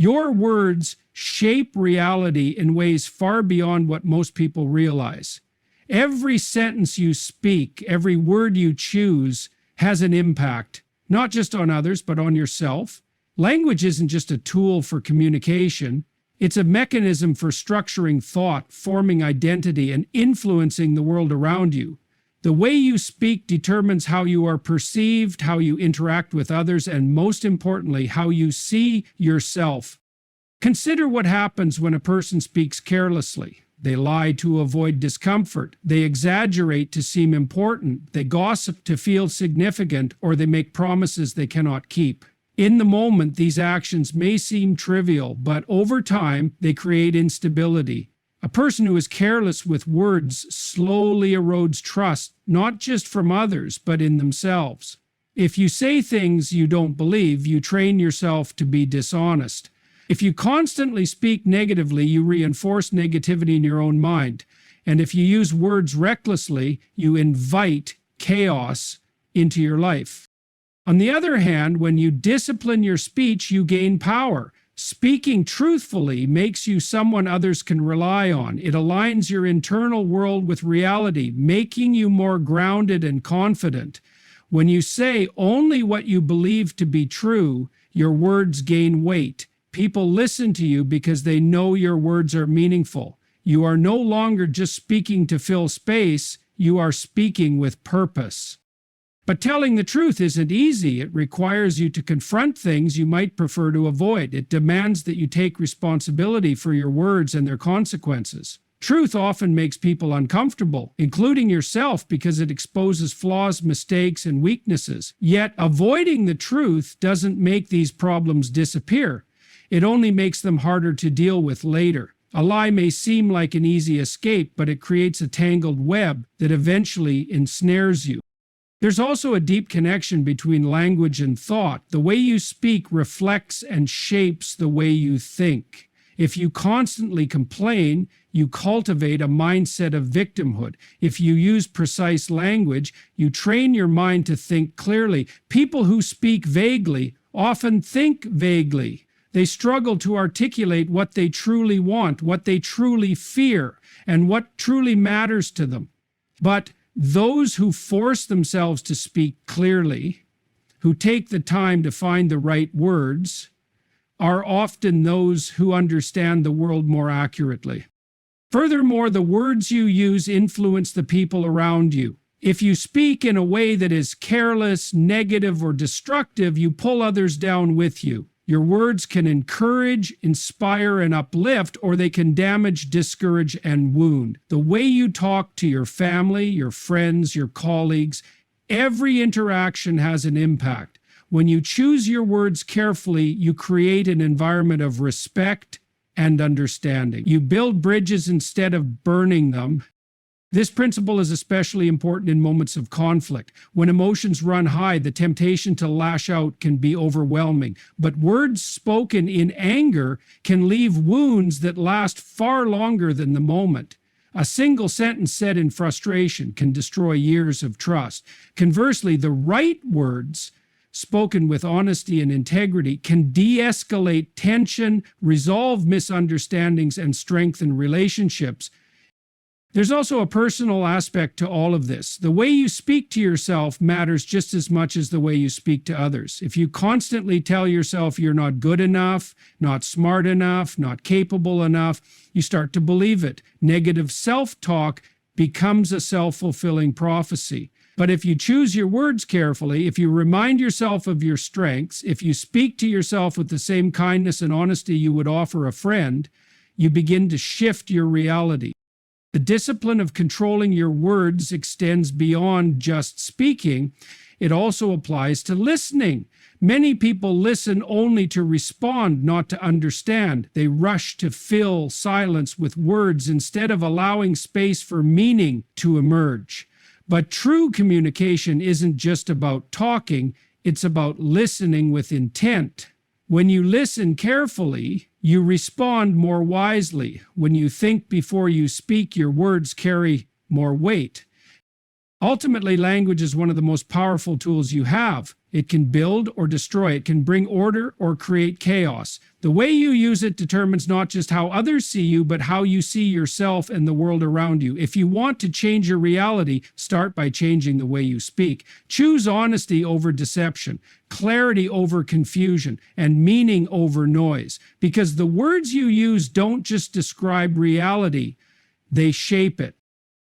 Your words shape reality in ways far beyond what most people realize. Every sentence you speak, every word you choose has an impact, not just on others, but on yourself. Language isn't just a tool for communication. It's a mechanism for structuring thought, forming identity, and influencing the world around you. The way you speak determines how you are perceived, how you interact with others, and most importantly, how you see yourself. Consider what happens when a person speaks carelessly. They lie to avoid discomfort. They exaggerate to seem important. They gossip to feel significant, or they make promises they cannot keep. In the moment, these actions may seem trivial, but over time, they create instability. A person who is careless with words slowly erodes trust, not just from others, but in themselves. If you say things you don't believe, you train yourself to be dishonest. If you constantly speak negatively, you reinforce negativity in your own mind. And if you use words recklessly, you invite chaos into your life. On the other hand, when you discipline your speech, you gain power. Speaking truthfully makes you someone others can rely on. It aligns your internal world with reality, making you more grounded and confident. When you say only what you believe to be true, your words gain weight. People listen to you because they know your words are meaningful. You are no longer just speaking to fill space, you are speaking with purpose. But telling the truth isn't easy. It requires you to confront things you might prefer to avoid. It demands that you take responsibility for your words and their consequences. Truth often makes people uncomfortable, including yourself, because it exposes flaws, mistakes, and weaknesses. Yet, avoiding the truth doesn't make these problems disappear. It only makes them harder to deal with later. A lie may seem like an easy escape, but it creates a tangled web that eventually ensnares you. There's also a deep connection between language and thought. The way you speak reflects and shapes the way you think. If you constantly complain, you cultivate a mindset of victimhood. If you use precise language, you train your mind to think clearly. People who speak vaguely often think vaguely. They struggle to articulate what they truly want, what they truly fear, and what truly matters to them. But those who force themselves to speak clearly, who take the time to find the right words, are often those who understand the world more accurately. Furthermore, the words you use influence the people around you. If you speak in a way that is careless, negative, or destructive, you pull others down with you. Your words can encourage, inspire, and uplift, or they can damage, discourage, and wound. The way you talk to your family, your friends, your colleagues, every interaction has an impact. When you choose your words carefully, you create an environment of respect and understanding. You build bridges instead of burning them. This principle is especially important in moments of conflict. When emotions run high, the temptation to lash out can be overwhelming. But words spoken in anger can leave wounds that last far longer than the moment. A single sentence said in frustration can destroy years of trust. Conversely, the right words spoken with honesty and integrity can de-escalate tension, resolve misunderstandings, and strengthen relationships. There's also a personal aspect to all of this. The way you speak to yourself matters just as much as the way you speak to others. If you constantly tell yourself you're not good enough, not smart enough, not capable enough, you start to believe it. Negative self-talk becomes a self-fulfilling prophecy. But if you choose your words carefully, if you remind yourself of your strengths, if you speak to yourself with the same kindness and honesty you would offer a friend, you begin to shift your reality. The discipline of controlling your words extends beyond just speaking. It also applies to listening. Many people listen only to respond, not to understand. They rush to fill silence with words instead of allowing space for meaning to emerge. But true communication isn't just about talking, it's about listening with intent. When you listen carefully, you respond more wisely. When you think before you speak, your words carry more weight. Ultimately, language is one of the most powerful tools you have. It can build or destroy. It can bring order or create chaos. The way you use it determines not just how others see you, but how you see yourself and the world around you. If you want to change your reality, start by changing the way you speak. Choose honesty over deception, clarity over confusion, and meaning over noise. Because the words you use don't just describe reality, they shape it.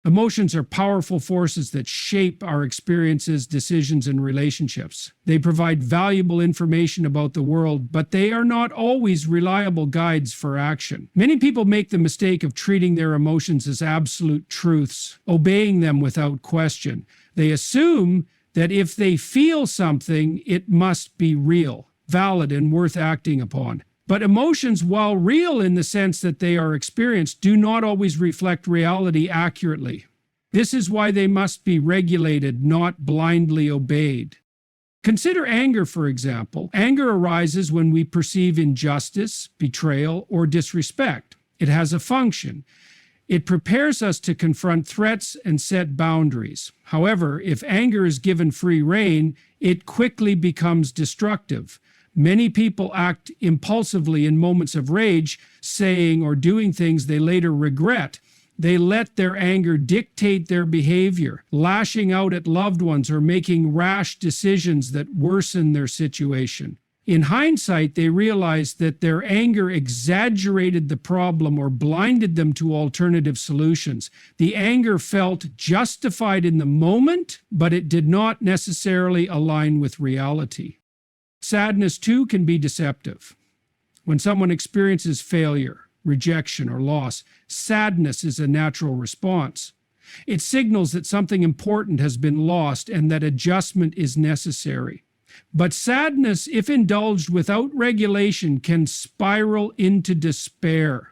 Emotions are powerful forces that shape our experiences, decisions, and relationships. They provide valuable information about the world, but they are not always reliable guides for action. Many people make the mistake of treating their emotions as absolute truths, obeying them without question. They assume that if they feel something, it must be real, valid, and worth acting upon. But emotions, while real in the sense that they are experienced, do not always reflect reality accurately. This is why they must be regulated, not blindly obeyed. Consider anger, for example. Anger arises when we perceive injustice, betrayal, or disrespect. It has a function. It prepares us to confront threats and set boundaries. However, if anger is given free rein, it quickly becomes destructive. Many people act impulsively in moments of rage, saying or doing things they later regret. They let their anger dictate their behavior, lashing out at loved ones or making rash decisions that worsen their situation. In hindsight, they realized that their anger exaggerated the problem or blinded them to alternative solutions. The anger felt justified in the moment, but it did not necessarily align with reality. Sadness, too, can be deceptive. When someone experiences failure, rejection, or loss, sadness is a natural response. It signals that something important has been lost and that adjustment is necessary. But sadness, if indulged without regulation, can spiral into despair.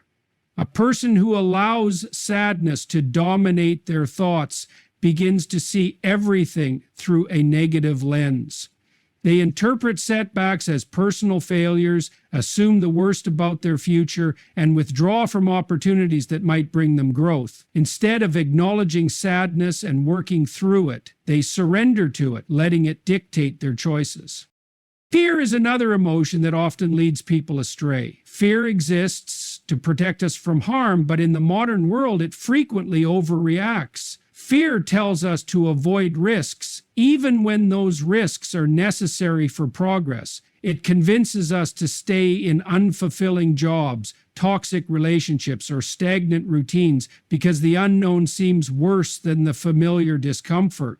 A person who allows sadness to dominate their thoughts begins to see everything through a negative lens. They interpret setbacks as personal failures, assume the worst about their future, and withdraw from opportunities that might bring them growth. Instead of acknowledging sadness and working through it, they surrender to it, letting it dictate their choices. Fear is another emotion that often leads people astray. Fear exists to protect us from harm, but in the modern world, it frequently overreacts. Fear tells us to avoid risks, even when those risks are necessary for progress. It convinces us to stay in unfulfilling jobs, toxic relationships, or stagnant routines because the unknown seems worse than the familiar discomfort.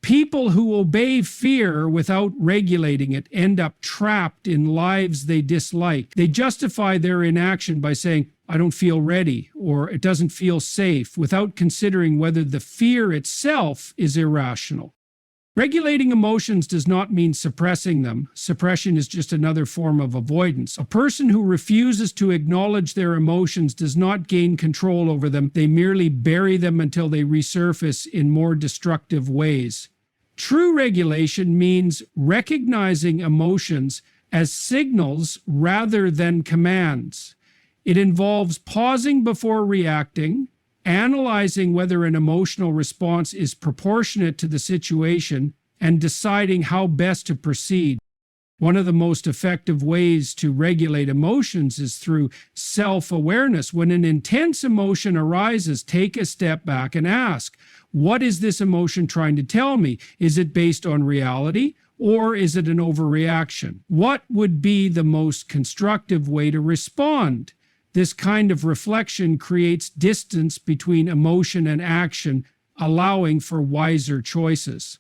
People who obey fear without regulating it end up trapped in lives they dislike. They justify their inaction by saying, "I don't feel ready," or "it doesn't feel safe," without considering whether the fear itself is irrational. Regulating emotions does not mean suppressing them. Suppression is just another form of avoidance. A person who refuses to acknowledge their emotions does not gain control over them. They merely bury them until they resurface in more destructive ways. True regulation means recognizing emotions as signals rather than commands. It involves pausing before reacting, analyzing whether an emotional response is proportionate to the situation, and deciding how best to proceed. One of the most effective ways to regulate emotions is through self-awareness. When an intense emotion arises, take a step back and ask, what is this emotion trying to tell me? Is it based on reality, or is it an overreaction? What would be the most constructive way to respond? This kind of reflection creates distance between emotion and action, allowing for wiser choices.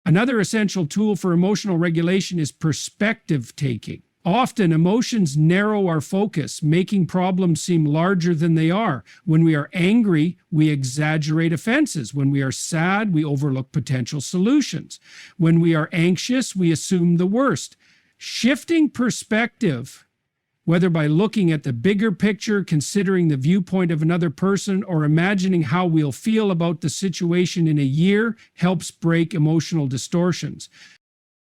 Another essential tool for emotional regulation is perspective taking. Often, emotions narrow our focus, making problems seem larger than they are. When we are angry, we exaggerate offenses. When we are sad, we overlook potential solutions. When we are anxious, we assume the worst. Shifting perspective, whether by looking at the bigger picture, considering the viewpoint of another person, or imagining how we'll feel about the situation in a year, helps break emotional distortions.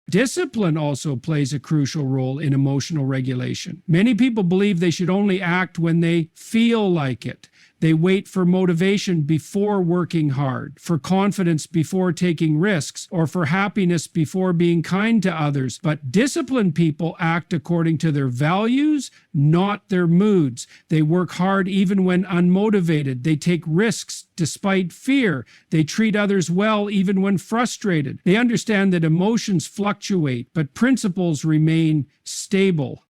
Discipline also plays a crucial role in emotional regulation. Many people believe they should only act when they feel like it. They wait for motivation before working hard, for confidence before taking risks, or for happiness before being kind to others. But disciplined people act according to their values, not their moods. They work hard even when unmotivated. They take risks despite fear. They treat others well even when frustrated. They understand that emotions fluctuate, but principles remain stable.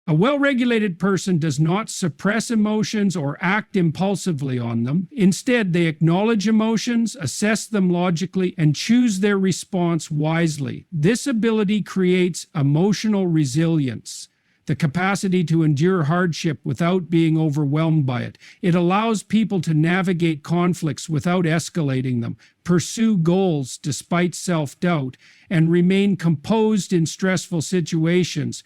A well-regulated person does not suppress emotions or act impulsively on them. Instead, they acknowledge emotions, assess them logically, and choose their response wisely. This ability creates emotional resilience, the capacity to endure hardship without being overwhelmed by it. It allows people to navigate conflicts without escalating them, pursue goals despite self-doubt, and remain composed in stressful situations.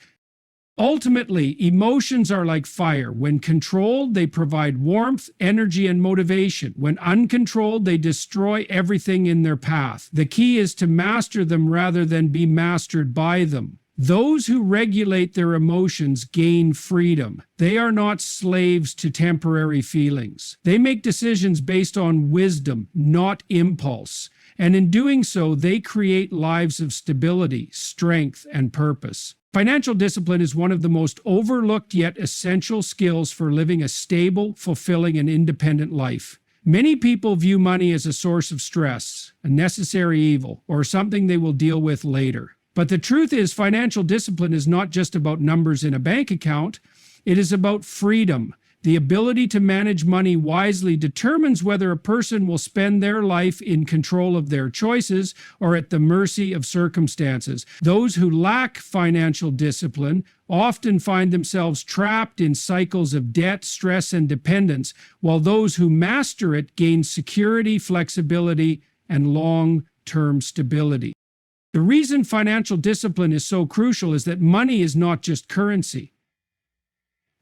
Ultimately, emotions are like fire. When controlled, they provide warmth, energy, and motivation. When uncontrolled, they destroy everything in their path. The key is to master them rather than be mastered by them. Those who regulate their emotions gain freedom. They are not slaves to temporary feelings. They make decisions based on wisdom, not impulse. And in doing so, they create lives of stability, strength, and purpose. Financial discipline is one of the most overlooked yet essential skills for living a stable, fulfilling, and independent life. Many people view money as a source of stress, a necessary evil, or something they will deal with later. But the truth is, financial discipline is not just about numbers in a bank account. It is about freedom. The ability to manage money wisely determines whether a person will spend their life in control of their choices or at the mercy of circumstances. Those who lack financial discipline often find themselves trapped in cycles of debt, stress, and dependence, while those who master it gain security, flexibility, and long-term stability. The reason financial discipline is so crucial is that money is not just currency.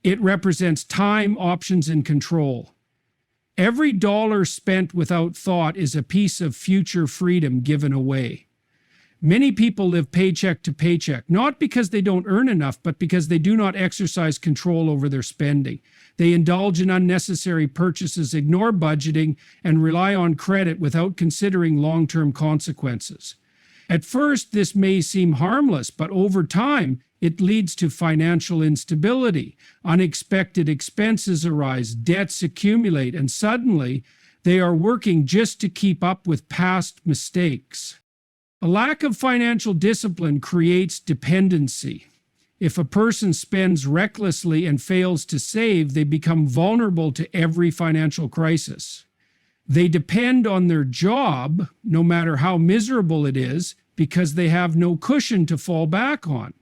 It represents time, options, and control. Every dollar spent without thought is a piece of future freedom given away. Many people live paycheck to paycheck, not because they don't earn enough, but because they do not exercise control over their spending. They indulge in unnecessary purchases, ignore budgeting, and rely on credit without considering long-term consequences. At first, this may seem harmless, but over time, it leads to financial instability. Unexpected expenses arise, debts accumulate, and suddenly they are working just to keep up with past mistakes. A lack of financial discipline creates dependency. If a person spends recklessly and fails to save, they become vulnerable to every financial crisis. They depend on their job, no matter how miserable it is, because they have no cushion to fall back on.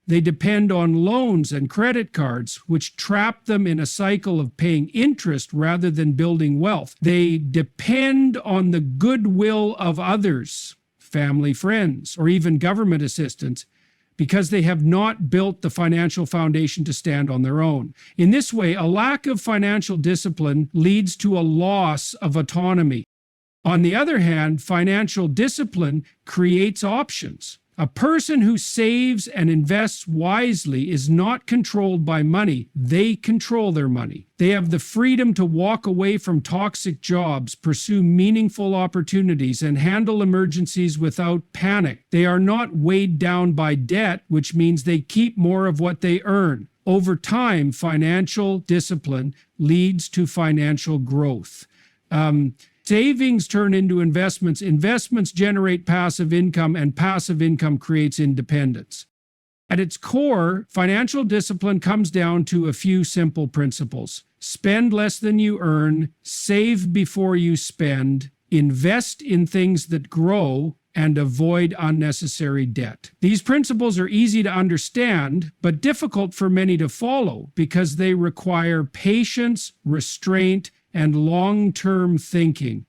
They depend on loans and credit cards, which trap them in a cycle of paying interest rather than building wealth. They depend on the goodwill of others, family, friends, or even government assistance, because they have not built the financial foundation to stand on their own. In this way, a lack of financial discipline leads to a loss of autonomy. On the other hand, financial discipline creates options. A person who saves and invests wisely is not controlled by money. They control their money. They have the freedom to walk away from toxic jobs, pursue meaningful opportunities, and handle emergencies without panic. They are not weighed down by debt, which means they keep more of what they earn. Over time, financial discipline leads to financial growth. Savings turn into investments. Investments generate passive income, and passive income creates independence. At its core, financial discipline comes down to a few simple principles. Spend less than you earn, save before you spend, invest in things that grow, and avoid unnecessary debt. These principles are easy to understand, but difficult for many to follow because they require patience, restraint, and long-term thinking.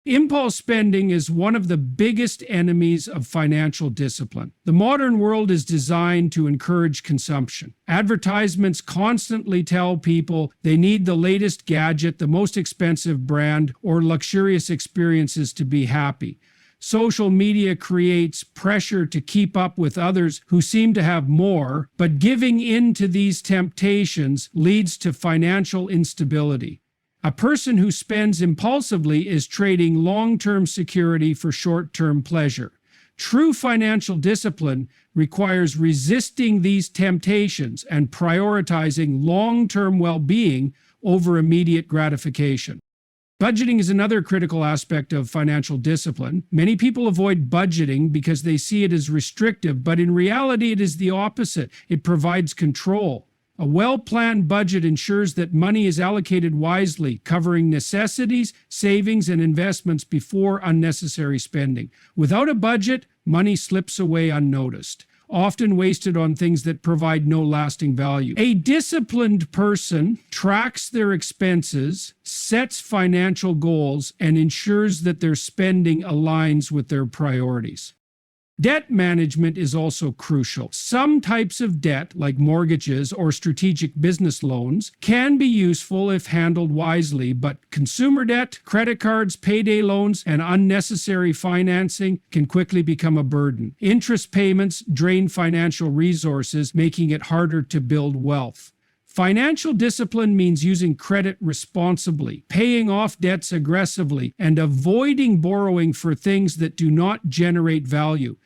Impulse spending is one of the biggest enemies of financial discipline. The modern world is designed to encourage consumption. Advertisements constantly tell people they need the latest gadget, the most expensive brand, or luxurious experiences to be happy. Social media creates pressure to keep up with others who seem to have more, but giving in to these temptations leads to financial instability. A person who spends impulsively is trading long-term security for short-term pleasure. True financial discipline requires resisting these temptations and prioritizing long-term well-being over immediate gratification. Budgeting is another critical aspect of financial discipline. Many people avoid budgeting because they see it as restrictive, but in reality, it is the opposite. It provides control. A well-planned budget ensures that money is allocated wisely, covering necessities, savings, and investments before unnecessary spending. Without a budget, money slips away unnoticed, often wasted on things that provide no lasting value. A disciplined person tracks their expenses, sets financial goals, and ensures that their spending aligns with their priorities. Debt management is also crucial. Some types of debt, like mortgages or strategic business loans, can be useful if handled wisely, but consumer debt, credit cards, payday loans, and unnecessary financing can quickly become a burden. Interest payments drain financial resources, making it harder to build wealth. Financial discipline means using credit responsibly, paying off debts aggressively, and avoiding borrowing for things that do not generate value.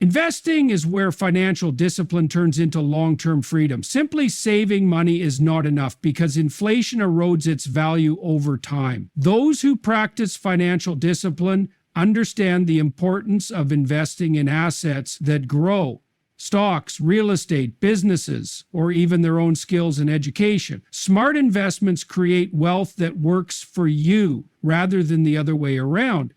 Investing is where financial discipline turns into long-term freedom. Simply saving money is not enough because inflation erodes its value over time. Those who practice financial discipline understand the importance of investing in assets that grow. Stocks, real estate, businesses, or even their own skills and education. Smart investments create wealth that works for you rather than the other way around.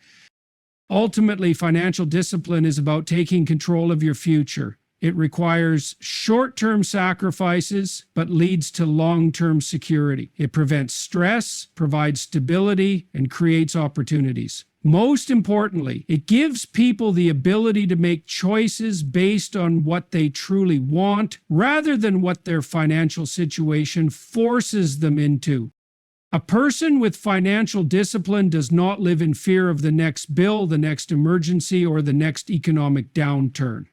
Ultimately, financial discipline is about taking control of your future. It requires short-term sacrifices, but leads to long-term security. It prevents stress, provides stability, and creates opportunities. Most importantly, it gives people the ability to make choices based on what they truly want, rather than what their financial situation forces them into. A person with financial discipline does not live in fear of the next bill, the next emergency, or the next economic downturn.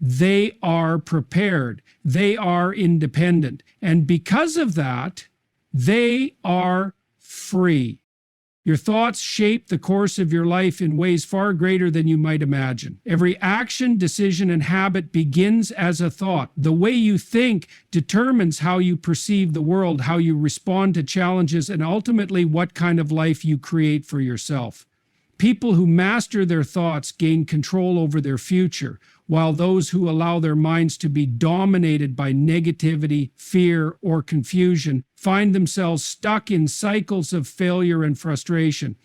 They are prepared. They are independent. And because of that, they are free. Your thoughts shape the course of your life in ways far greater than you might imagine. Every action, decision, and habit begins as a thought. The way you think determines how you perceive the world, how you respond to challenges, and ultimately what kind of life you create for yourself. People who master their thoughts gain control over their future, while those who allow their minds to be dominated by negativity, fear, or confusion find themselves stuck in cycles of failure and frustration.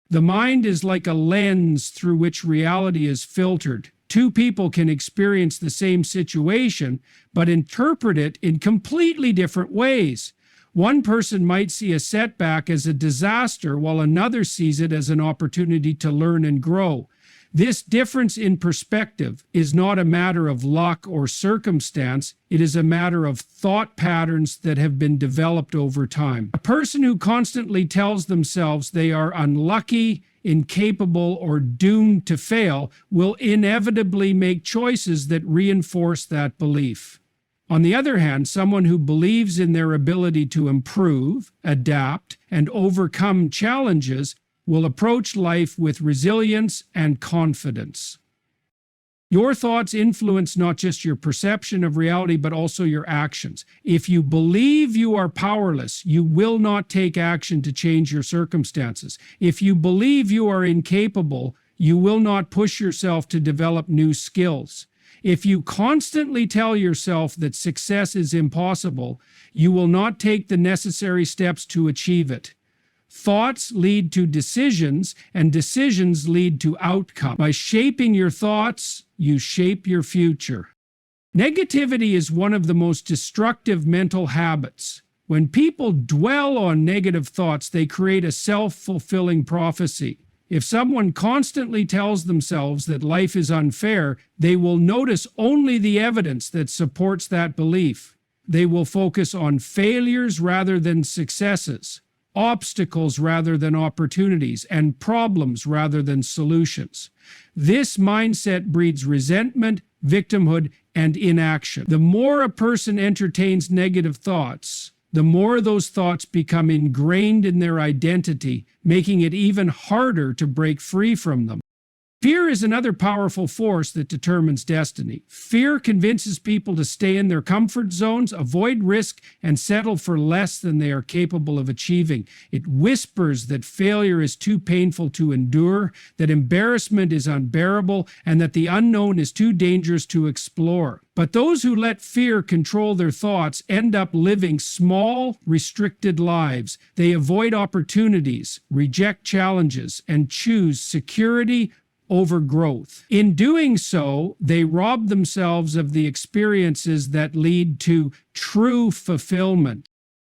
The mind is like a lens through which reality is filtered. Two people can experience the same situation, but interpret it in completely different ways. One person might see a setback as a disaster, while another sees it as an opportunity to learn and grow. This difference in perspective is not a matter of luck or circumstance. It is a matter of thought patterns that have been developed over time. A person who constantly tells themselves they are unlucky, incapable, or doomed to fail will inevitably make choices that reinforce that belief. On the other hand, someone who believes in their ability to improve, adapt, and overcome challenges will approach life with resilience and confidence. Your thoughts influence not just your perception of reality, but also your actions. If you believe you are powerless, you will not take action to change your circumstances. If you believe you are incapable, you will not push yourself to develop new skills. If you constantly tell yourself that success is impossible, you will not take the necessary steps to achieve it. Thoughts lead to decisions, and decisions lead to outcome. By shaping your thoughts, you shape your future. Negativity is one of the most destructive mental habits. When people dwell on negative thoughts, they create a self-fulfilling prophecy. If someone constantly tells themselves that life is unfair, they will notice only the evidence that supports that belief. They will focus on failures rather than successes, obstacles rather than opportunities, and problems rather than solutions. This mindset breeds resentment, victimhood, and inaction. The more a person entertains negative thoughts, the more those thoughts become ingrained in their identity, making it even harder to break free from them. Fear is another powerful force that determines destiny. Fear convinces people to stay in their comfort zones, avoid risk, and settle for less than they are capable of achieving. It whispers that failure is too painful to endure, that embarrassment is unbearable, and that the unknown is too dangerous to explore. But those who let fear control their thoughts end up living small, restricted lives. They avoid opportunities, reject challenges, and choose security over growth. In doing so, they rob themselves of the experiences that lead to true fulfillment.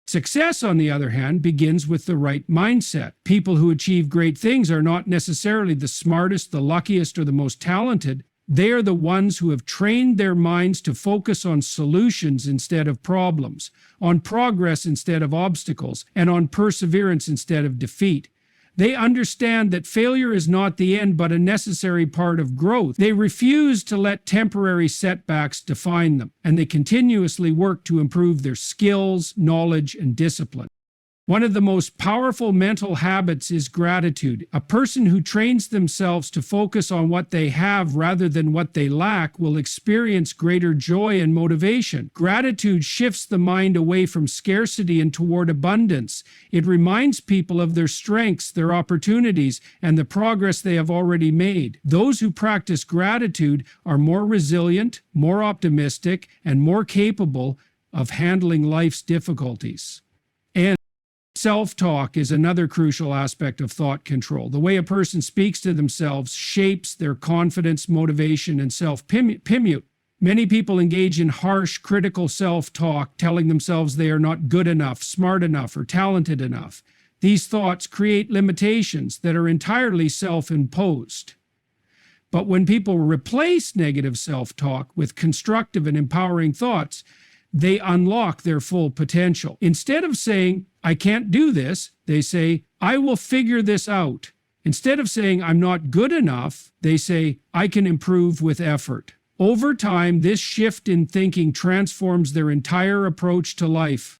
Success, on the other hand, begins with the right mindset. People who achieve great things are not necessarily the smartest, the luckiest, or the most talented. They are the ones who have trained their minds to focus on solutions instead of problems, on progress instead of obstacles, and on perseverance instead of defeat. They understand that failure is not the end, but a necessary part of growth. They refuse to let temporary setbacks define them, and they continuously work to improve their skills, knowledge, and discipline. One of the most powerful mental habits is gratitude. A person who trains themselves to focus on what they have rather than what they lack will experience greater joy and motivation. Gratitude shifts the mind away from scarcity and toward abundance. It reminds people of their strengths, their opportunities, and the progress they have already made. Those who practice gratitude are more resilient, more optimistic, and more capable of handling life's difficulties. And self-talk is another crucial aspect of thought control. The way a person speaks to themselves shapes their confidence, motivation, and self-image. Many people engage in harsh, critical self-talk, telling themselves they are not good enough, smart enough, or talented enough. These thoughts create limitations that are entirely self-imposed. But when people replace negative self-talk with constructive and empowering thoughts, they unlock their full potential. Instead of saying, "I can't do this," they say, "I will figure this out." Instead of saying, "I'm not good enough," they say, "I can improve with effort." Over time, this shift in thinking transforms their entire approach to life.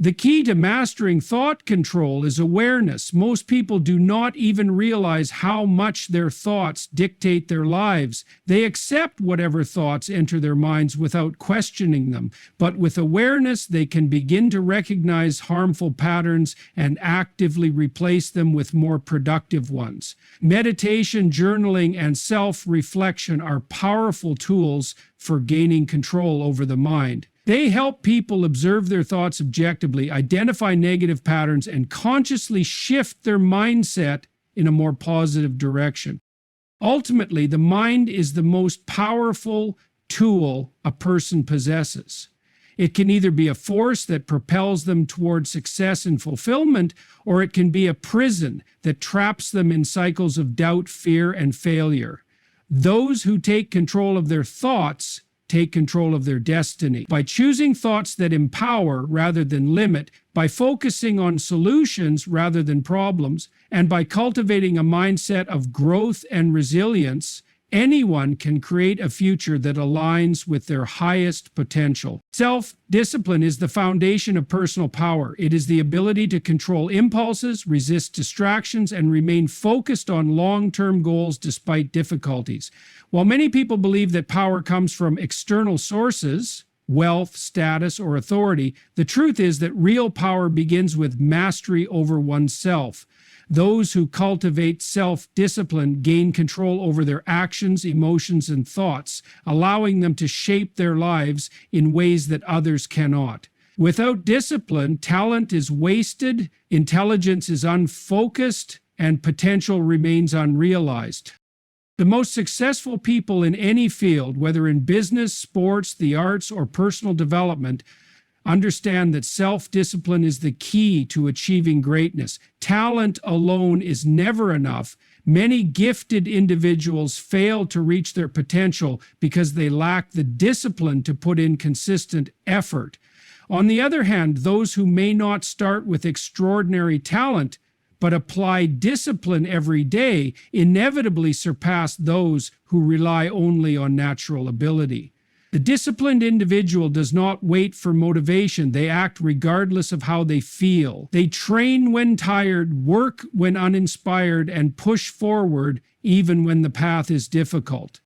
The key to mastering thought control is awareness. Most people do not even realize how much their thoughts dictate their lives. They accept whatever thoughts enter their minds without questioning them. But with awareness, they can begin to recognize harmful patterns and actively replace them with more productive ones. Meditation, journaling, and self-reflection are powerful tools for gaining control over the mind. They help people observe their thoughts objectively, identify negative patterns, and consciously shift their mindset in a more positive direction. Ultimately, the mind is the most powerful tool a person possesses. It can either be a force that propels them toward success and fulfillment, or it can be a prison that traps them in cycles of doubt, fear, and failure. Those who take control of their thoughts take control of their destiny. By choosing thoughts that empower rather than limit, by focusing on solutions rather than problems, and by cultivating a mindset of growth and resilience, anyone can create a future that aligns with their highest potential. Self-discipline is the foundation of personal power. It is the ability to control impulses, resist distractions, and remain focused on long-term goals despite difficulties. While many people believe that power comes from external sources, wealth, status, or authority, the truth is that real power begins with mastery over oneself. Those who cultivate self-discipline gain control over their actions, emotions, and thoughts, allowing them to shape their lives in ways that others cannot. Without discipline, talent is wasted, intelligence is unfocused, and potential remains unrealized. The most successful people in any field, whether in business, sports, the arts, or personal development, understand that self-discipline is the key to achieving greatness. Talent alone is never enough. Many gifted individuals fail to reach their potential because they lack the discipline to put in consistent effort. On the other hand, those who may not start with extraordinary talent but apply discipline every day inevitably surpass those who rely only on natural ability. The disciplined individual does not wait for motivation. They act regardless of how they feel. They train when tired, work when uninspired, and push forward even when the path is difficult.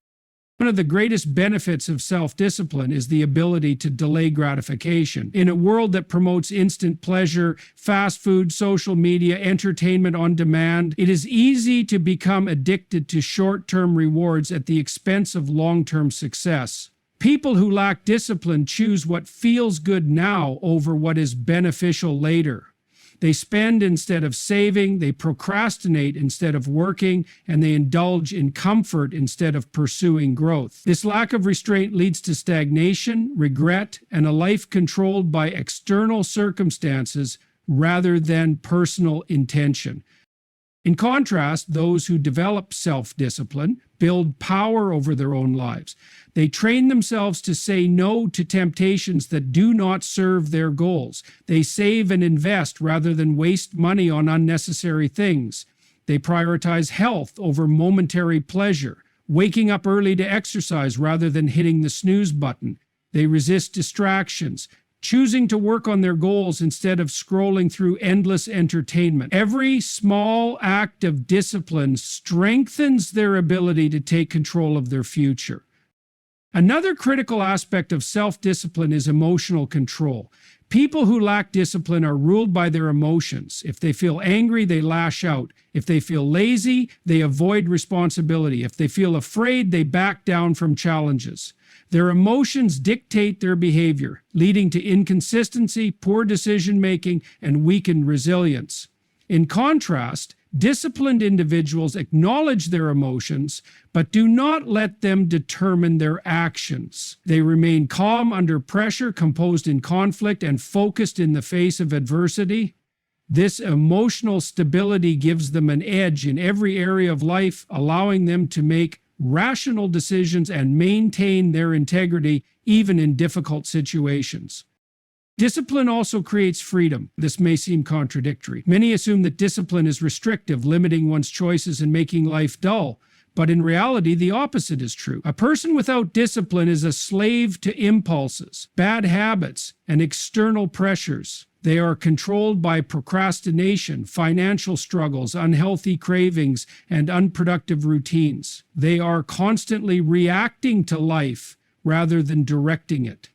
One of the greatest benefits of self-discipline is the ability to delay gratification. In a world that promotes instant pleasure, fast food, social media, entertainment on demand, it is easy to become addicted to short-term rewards at the expense of long-term success. People who lack discipline choose what feels good now over what is beneficial later. They spend instead of saving, they procrastinate instead of working, and they indulge in comfort instead of pursuing growth. This lack of restraint leads to stagnation, regret, and a life controlled by external circumstances rather than personal intention. In contrast, those who develop self-discipline build power over their own lives. They train themselves to say no to temptations that do not serve their goals. They save and invest rather than waste money on unnecessary things. They prioritize health over momentary pleasure, waking up early to exercise rather than hitting the snooze button. They resist distractions, choosing to work on their goals instead of scrolling through endless entertainment. Every small act of discipline strengthens their ability to take control of their future. Another critical aspect of self-discipline is emotional control. People who lack discipline are ruled by their emotions. If they feel angry, they lash out. If they feel lazy, they avoid responsibility. If they feel afraid, they back down from challenges. Their emotions dictate their behavior, leading to inconsistency, poor decision-making, and weakened resilience. In contrast, disciplined individuals acknowledge their emotions, but do not let them determine their actions. They remain calm under pressure, composed in conflict, and focused in the face of adversity. This emotional stability gives them an edge in every area of life, allowing them to make rational decisions and maintain their integrity even in difficult situations. Discipline also creates freedom. This may seem contradictory. Many assume that discipline is restrictive, limiting one's choices and making life dull. But in reality, the opposite is true. A person without discipline is a slave to impulses, bad habits, and external pressures. They are controlled by procrastination, financial struggles, unhealthy cravings, and unproductive routines. They are constantly reacting to life rather than directing it.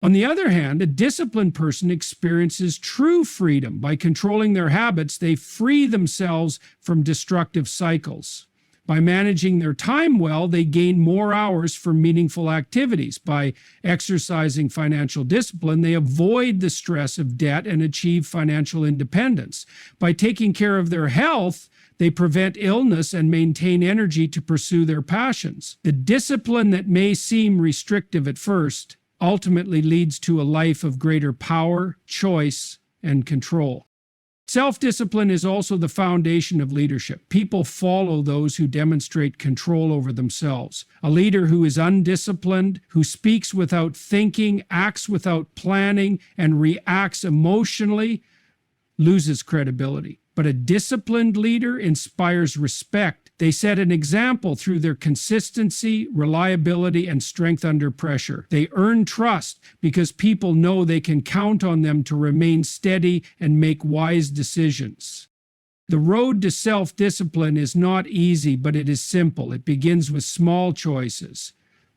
On the other hand, a disciplined person experiences true freedom. By controlling their habits, they free themselves from destructive cycles. By managing their time well, they gain more hours for meaningful activities. By exercising financial discipline, they avoid the stress of debt and achieve financial independence. By taking care of their health, they prevent illness and maintain energy to pursue their passions. The discipline that may seem restrictive at first ultimately leads to a life of greater power, choice, and control. Self-discipline is also the foundation of leadership. People follow those who demonstrate control over themselves. A leader who is undisciplined, who speaks without thinking, acts without planning, and reacts emotionally, loses credibility. But a disciplined leader inspires respect. They set an example through their consistency, reliability, and strength under pressure. They earn trust because people know they can count on them to remain steady and make wise decisions. The road to self-discipline is not easy, but it is simple. It begins with small choices.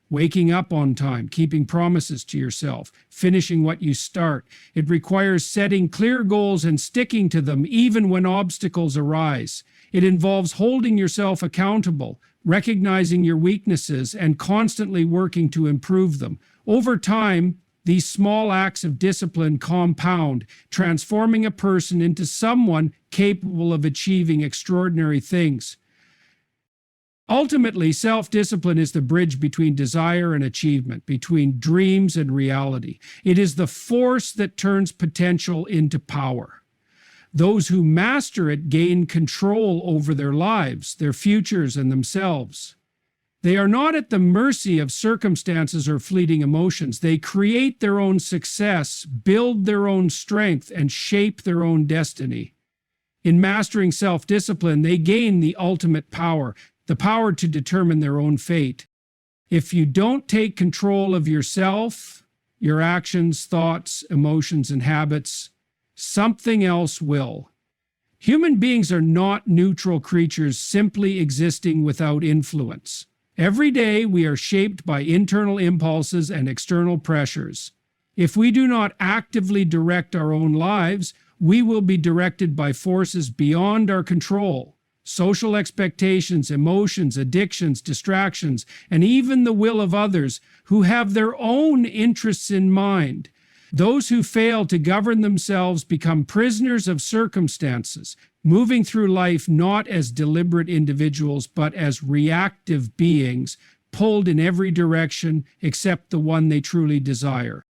Waking up on time, keeping promises to yourself, finishing what you start. It requires setting clear goals and sticking to them even when obstacles arise. It involves holding yourself accountable, recognizing your weaknesses, and constantly working to improve them. Over time, these small acts of discipline compound, transforming a person into someone capable of achieving extraordinary things. Ultimately, self-discipline is the bridge between desire and achievement, between dreams and reality. It is the force that turns potential into power. Those who master it gain control over their lives, their futures, and themselves. They are not at the mercy of circumstances or fleeting emotions. They create their own success, build their own strength, and shape their own destiny. In mastering self-discipline, they gain the ultimate power, the power to determine their own fate. If you don't take control of yourself, your actions, thoughts, emotions, and habits, something else will. Human beings are not neutral creatures simply existing without influence. Every day we are shaped by internal impulses and external pressures. If we do not actively direct our own lives, we will be directed by forces beyond our control. Social expectations, emotions, addictions, distractions, and even the will of others who have their own interests in mind. Those who fail to govern themselves become prisoners of circumstances, moving through life not as deliberate individuals, but as reactive beings, pulled in every direction except the one they truly desire.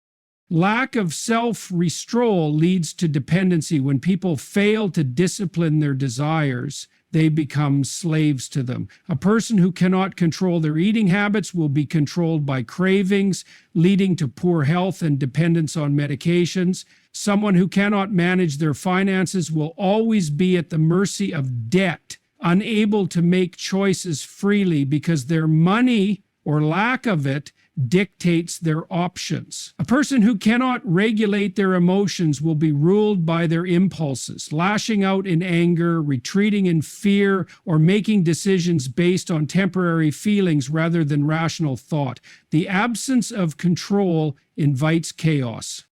Lack of self-restraint leads to dependency. When people fail to discipline their desires, they become slaves to them. A person who cannot control their eating habits will be controlled by cravings, leading to poor health and dependence on medications. Someone who cannot manage their finances will always be at the mercy of debt, unable to make choices freely because their money, or lack of it, dictates their options. A person who cannot regulate their emotions will be ruled by their impulses, lashing out in anger, retreating in fear, or making decisions based on temporary feelings rather than rational thought. The absence of control invites chaos.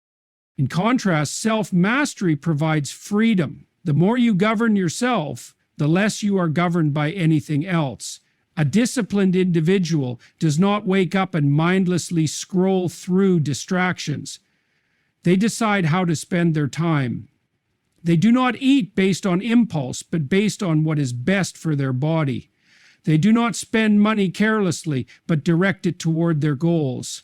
In contrast, self-mastery provides freedom. The more you govern yourself, the less you are governed by anything else. A disciplined individual does not wake up and mindlessly scroll through distractions. They decide how to spend their time. They do not eat based on impulse, but based on what is best for their body. They do not spend money carelessly, but direct it toward their goals.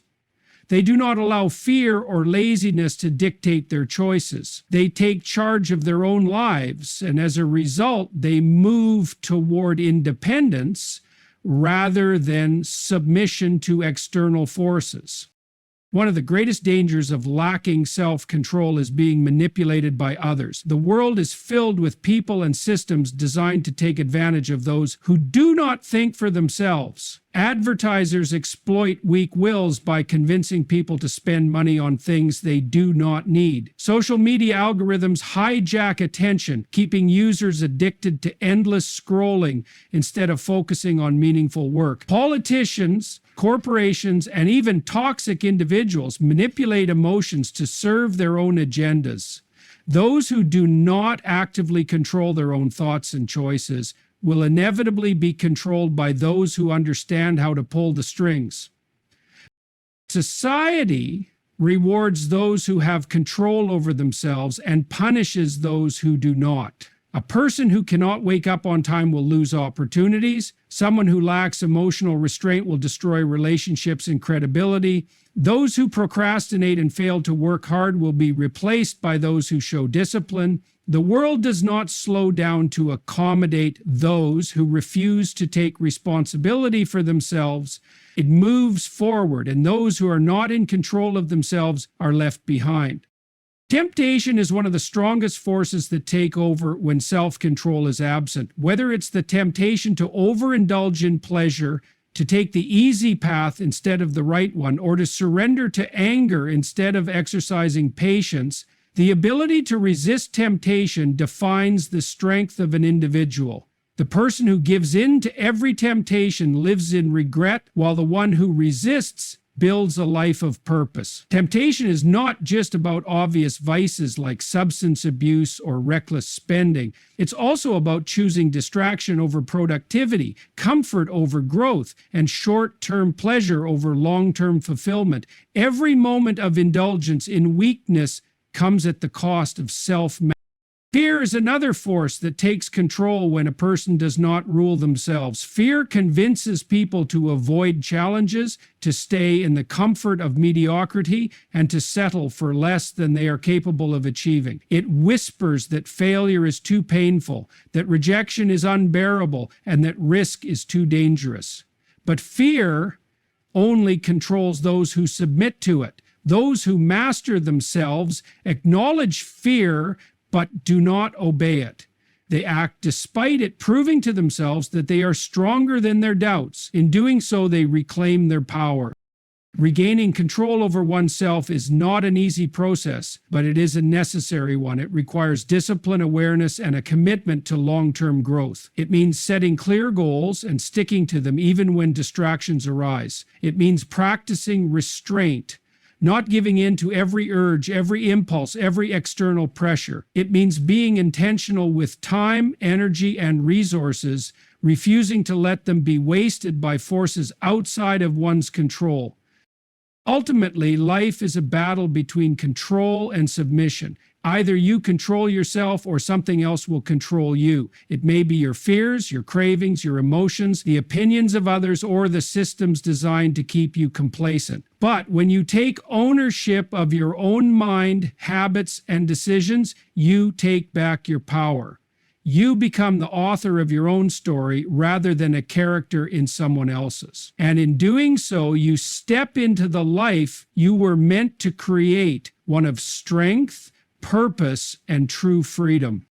They do not allow fear or laziness to dictate their choices. They take charge of their own lives, and as a result, they move toward independence rather than submission to external forces. One of the greatest dangers of lacking self-control is being manipulated by others. The world is filled with people and systems designed to take advantage of those who do not think for themselves. Advertisers exploit weak wills by convincing people to spend money on things they do not need. Social media algorithms hijack attention, keeping users addicted to endless scrolling instead of focusing on meaningful work. Politicians, corporations, and even toxic individuals manipulate emotions to serve their own agendas. Those who do not actively control their own thoughts and choices will inevitably be controlled by those who understand how to pull the strings. Society rewards those who have control over themselves and punishes those who do not. A person who cannot wake up on time will lose opportunities. Someone who lacks emotional restraint will destroy relationships and credibility. Those who procrastinate and fail to work hard will be replaced by those who show discipline. The world does not slow down to accommodate those who refuse to take responsibility for themselves. It moves forward, and those who are not in control of themselves are left behind. Temptation is one of the strongest forces that take over when self-control is absent. Whether it's the temptation to overindulge in pleasure, to take the easy path instead of the right one, or to surrender to anger instead of exercising patience, the ability to resist temptation defines the strength of an individual. The person who gives in to every temptation lives in regret, while the one who resists builds a life of purpose. Temptation is not just about obvious vices like substance abuse or reckless spending. It's also about choosing distraction over productivity, comfort over growth, and short-term pleasure over long-term fulfillment. Every moment of indulgence in weakness comes at the cost of self-mastery. Fear is another force that takes control when a person does not rule themselves. Fear convinces people to avoid challenges, to stay in the comfort of mediocrity, and to settle for less than they are capable of achieving. It whispers that failure is too painful, that rejection is unbearable, and that risk is too dangerous. But fear only controls those who submit to it. Those who master themselves acknowledge fear but do not obey it. They act despite it, proving to themselves that they are stronger than their doubts. In doing so, they reclaim their power. Regaining control over oneself is not an easy process, but it is a necessary one. It requires discipline, awareness, and a commitment to long-term growth. It means setting clear goals and sticking to them even when distractions arise. It means practicing restraint, not giving in to every urge, every impulse, every external pressure. It means being intentional with time, energy, and resources, refusing to let them be wasted by forces outside of one's control. Ultimately, life is a battle between control and submission. Either you control yourself or something else will control you. It may be your fears, your cravings, your emotions, the opinions of others, or the systems designed to keep you complacent. But when you take ownership of your own mind, habits, and decisions, you take back your power. You become the author of your own story rather than a character in someone else's. And in doing so, you step into the life you were meant to create, one of strength, purpose, and true freedom.